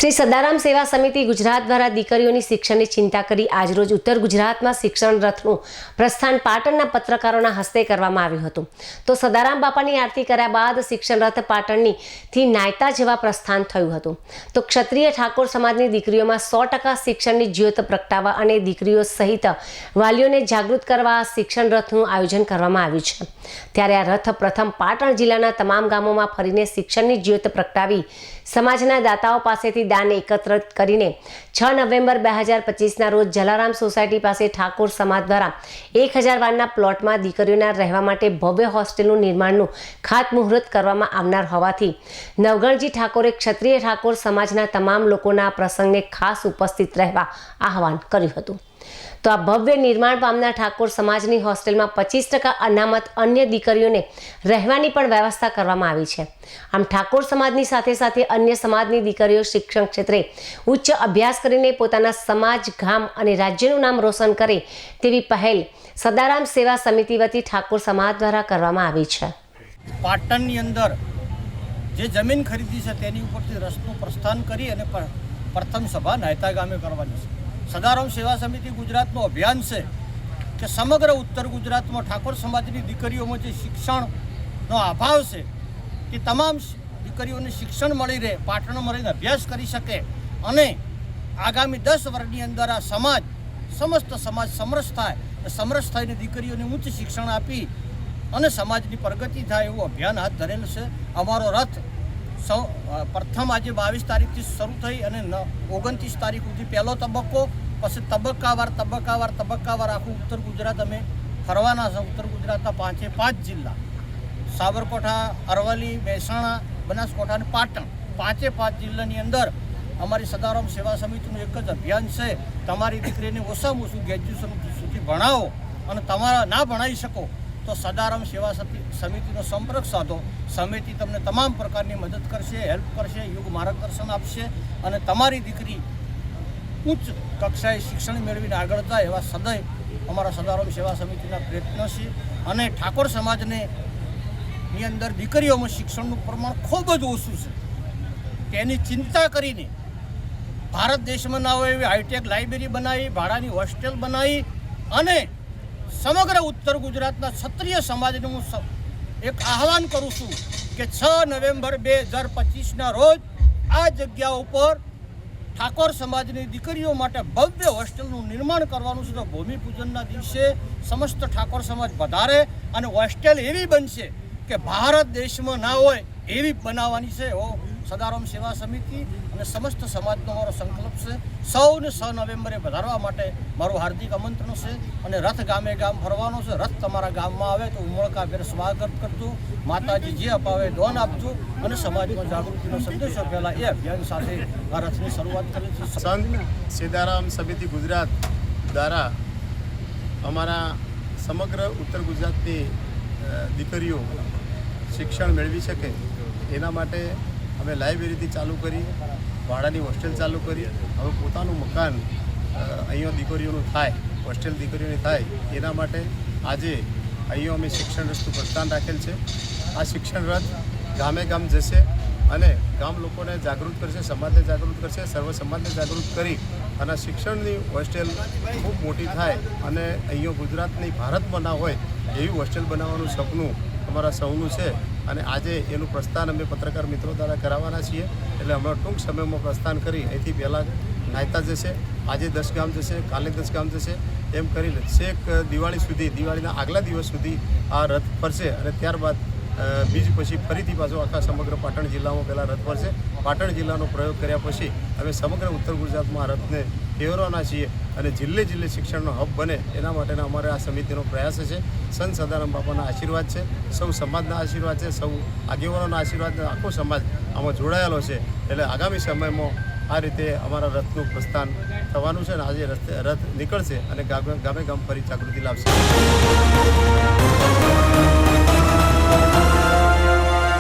શ્રી સદારામ સેવા સમિતિ ગુજરાત દ્વારા દીકરીઓની શિક્ષણની ચિંતા કરી આજરોજ ઉત્તર ગુજરાતમાં શિક્ષણ રથનું પ્રસ્થાન પાટણના પત્રકારોના હસ્તે કરવામાં આવ્યું હતું। તો સદારામ બાપાની આરતી કર્યા બાદ શિક્ષણ રથ પાટણથી નાયતા જેવા પ્રસ્થાન થયું હતું। તો ક્ષત્રિય ઠાકોર સમાજની દીકરીઓમાં 100% શિક્ષણની જ્યોત પ્રગટાવવા અને દીકરીઓ સહિત વાલીઓને જાગૃત કરવા આ શિક્ષણ રથનું આયોજન કરવામાં આવ્યું છે। ત્યારે આ રથ પ્રથમ પાટણ જિલ્લાના તમામ ગામોમાં ફરીને શિક્ષણની જ્યોત પ્રગટાવી સમાજના દાતાઓ પાસેથી દાન એકત્રિત કરીને 6 નવેમ્બર 2025ના રોજ જલારામ સોસાયટી પાસે ઠાકોર સમાજ દ્વારા 1000 વારના પ્લોટમાં દીકરીઓના રહેવા માટે ભવ્ય હોસ્ટેલનું નિર્માણનું ખાતમુહૂર્ત કરવામાં આવનાર હોવાથી નવગણજી ઠાકોરે ક્ષત્રિય ઠાકોર સમાજના તમામ લોકોના આ પ્રસંગને ખાસ ઉપસ્થિત રહેવા આહવાન કર્યું હતું। તો આ ભવ્ય નિર્માણ પામનાર ઠાકોર સમાજની હોસ્ટેલમાં 25% અનામત અન્ય દીકરીઓને રહેવાની પણ વ્યવસ્થા કરવામાં આવી છે। આમ ઠાકોર સમાજની સાથે સાથે અન્ય સમાજની દીકરીઓ શિક્ષણ ક્ષેત્રે ઉચ્ચ અભ્યાસ કરીને પોતાના સમાજ, ગામ અને રાજ્યનું નામ રોશન કરે તેવી પહેલ સદારામ સેવા સમિતિ વતી ઠાકોર સમાજ દ્વારા કરવામાં આવી છે। પાટણની અંદર જે જમીન ખરીદી છે તેની ઉપરથી રસ્તો પ્રસ્થાન કરી અને પ્રથમ સભા નાયતા ગામે કરવાની છે। સદારામ સેવા સમિતિ ગુજરાતનું અભિયાન છે કે સમગ્ર ઉત્તર ગુજરાતમાં ઠાકોર સમાજની દીકરીઓમાં જે શિક્ષણનો અભાવ છે તે તમામ દીકરીઓને શિક્ષણ મળી રહે, પાટણમાં રહીને અભ્યાસ કરી શકે અને આગામી 10 વર્ષની અંદર આ સમાજ સમસ્ત સમાજ સમરસ થાય, સમરસ થઈને દીકરીઓને ઉચ્ચ શિક્ષણ આપી અને સમાજની પ્રગતિ થાય એવું અભિયાન હાથ ધરેલ છે। અમારો રથ પ્રથમ આજે 22 તારીખથી શરૂ થઈ અને 29 તારીખ સુધી પહેલો તબક્કો, પછી તબક્કાવાર આખું ઉત્તર ગુજરાત અમે ફરવાના છે। ઉત્તર ગુજરાતના 5 જિલ્લા સાબરકાંઠા, અરવલ્લી, મહેસાણા, બનાસકાંઠા અને પાટણ 5 જિલ્લાની અંદર અમારી સદારામ સેવા સમિતિનું એક જ અભિયાન છે, તમારી દીકરીને ઓછામાં ઓછું ગ્રેજ્યુએશન સુધી ભણાવો અને તમારા ના ભણાવી શકો તો સદારામ સેવા સમિતિનો સંપર્ક સાધો। સમિતિ તમને તમામ પ્રકારની મદદ કરશે, હેલ્પ કરશે, યોગ માર્ગદર્શન આપશે અને તમારી દીકરી ઉચ્ચ કક્ષાએ શિક્ષણ મેળવીને આગળ થાય એવા સદૈવ અમારા સદારામ સેવા સમિતિના પ્રયત્ન છે। અને ઠાકોર સમાજને ની અંદર દીકરીઓમાં શિક્ષણનું પ્રમાણ ખૂબ જ ઓછું છે, તેની ચિંતા કરીને ભારત દેશમાં ના હોય એવી હાઈટેક લાઇબ્રેરી બનાવી, ભાડાની હોસ્ટેલ બનાવી અને સમગ્ર ઉત્તર ગુજરાતના ક્ષત્રિય સમાજને હું એક આહવાન કરું છું કે 6 નવેમ્બર 2025ના રોજ આ જગ્યા ઉપર ઠાકોર સમાજની દીકરીઓ માટે ભવ્ય હોસ્ટેલનું નિર્માણ કરવાનું છે। તો ભૂમિપૂજનના દિવસે સમસ્ત ઠાકોર સમાજ વધારે અને હોસ્ટેલ એવી બનશે કે ભારત દેશમાં ના હોય એવી બનાવવાની છે। એવો સદારામ સેવા સમિતિ અને સમસ્ત સમાજનો મારો સંકલ્પ છે। સૌને 6 નવેમ્બરે વધારવા માટે મારું હાર્દિક આમંત્રણ છે અને રથ ગામે ગામ ફરવાનો છે। રથ તમારા ગામમાં આવે તો ઉમળકાભેર સ્વાગત કરજો, માતાજી જે અપાવે દોન આપજો અને સમાજમાં જાગૃતિનો સંદેશો ફેલાય એ અભિયાન સાથે આ રથની શરૂઆત કરી છે। સંત સીતારામ સમિતિ ગુજરાત દ્વારા અમારા સમગ્ર ઉત્તર ગુજરાતની દીકરીઓ શિક્ષણ મેળવી શકે એના માટે અમે લાઇબ્રેરીથી ચાલુ કરી, ભાડાની હોસ્ટેલ ચાલુ કરી, હવે પોતાનું મકાન અહીંયા દીકરીઓનું થાય, હોસ્ટેલ દીકરીઓની થાય એના માટે આજે અહીંયા અમે શિક્ષણ રથનું પ્રસ્થાન રાખેલ છે। આ શિક્ષણ રથ ગામે ગામ જશે અને ગામ લોકોને જાગૃત કરશે, સમાજને જાગૃત કરશે, સર્વ સમાજને જાગૃત કરી અને શિક્ષણની હોસ્ટેલ ખૂબ મોટી થાય અને અહીંયા ગુજરાતની ભારતમાં ના હોય એવી હોસ્ટેલ બનાવવાનું સપનું અમારા સૌનું છે અને આજે એનું પ્રસ્થાન અમે પત્રકાર મિત્રો દ્વારા કરાવવાના છીએ। એટલે હમણાં ટૂંક સમયમાં પ્રસ્થાન કરી અહીંથી પહેલાં નાયતા જશે, આજે 10 ગામ જશે, કાલે 10 ગામ જશે, એમ કરી છેક દિવાળી સુધી, દિવાળીના આગલા દિવસ સુધી આ રથ ફરશે અને ત્યારબાદ બીજ પછી ફરીથી પાછો આખા સમગ્ર પાટણ જિલ્લામાં પહેલાં રથ ફરશે। પાટણ જિલ્લાનો પ્રયોગ કર્યા પછી અમે સમગ્ર ઉત્તર ગુજરાતમાં આ રથને ફેરવવાના છીએ અને જિલ્લે જિલ્લે શિક્ષણનો હબ બને એના માટેના અમારે આ સમિતિનો પ્રયાસ છે। સંત સદારામ બાપાના આશીર્વાદ છે, સૌ સમાજના આશીર્વાદ છે, સૌ આગેવાનોના આશીર્વાદ, આખો સમાજ આમાં જોડાયેલો છે। એટલે આગામી સમયમાં આ રીતે અમારા રથનું પ્રસ્થાન થવાનું છે અને આજે રથ નીકળશે અને ગામે ગામ ફરી જાગૃતિ લાવશે।